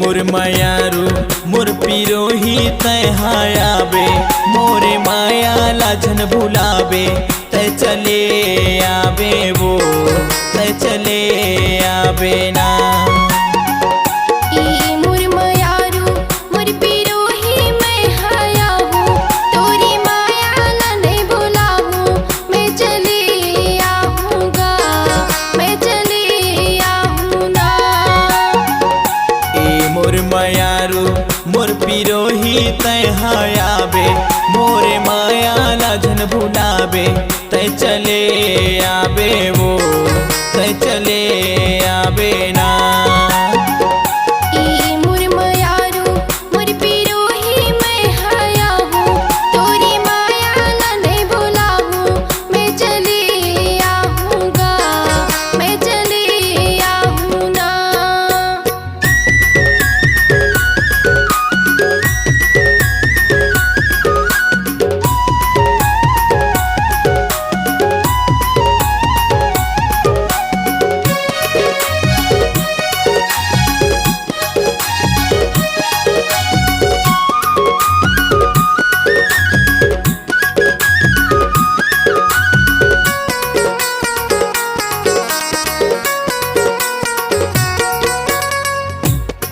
मोर मायारू मोर पिरोही तय हायाबे मोरे माया लाजन भुलाबे तय चले आबे वो तय चले आबे ना। मायारू मोर पिरोही तय हायाबे मोरे माया लाजन भुलाबे तय चले आबे वो तय चले आबे ना।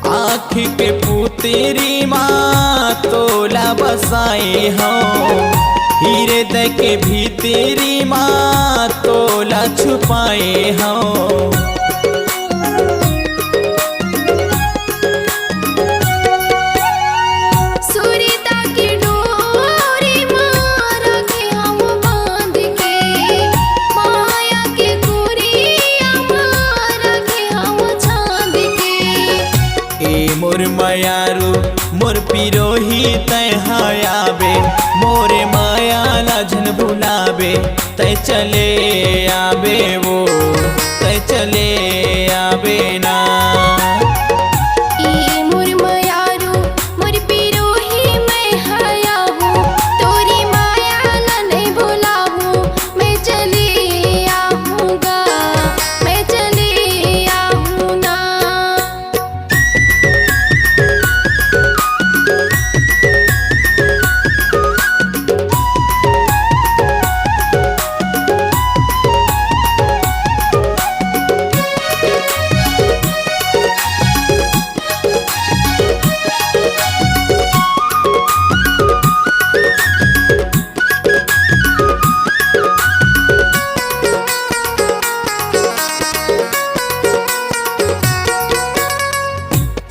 आँखी के पुतरी माँ तोला बसाए हो हीरे दे के भीतरी माँ तोला छुपाए हो। मोर मायारू मोर पिरोही तय हायाबे मोरे माया लाजन भुलाबे तय चले आबे वो तय चले आबे ना।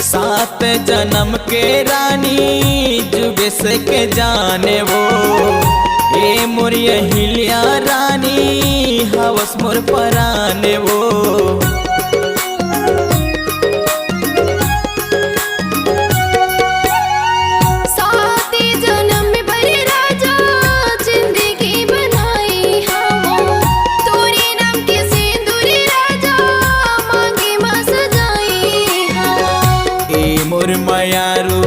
सात जन्म के रानी जुगे से के जाने वो ए मोर हिलिया रानी हवस मोर पराने वो। मोर मायारू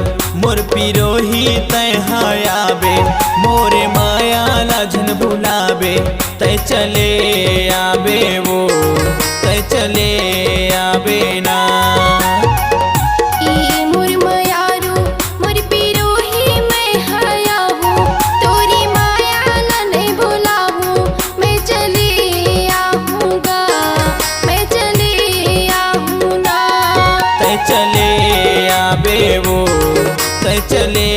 मोर पिरोही तय हायाबे मोरे माया लाजन भुलाबे तय चले आबे वो तय चले आबे ना। चले आबे वो तय चले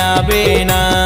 आबे ना।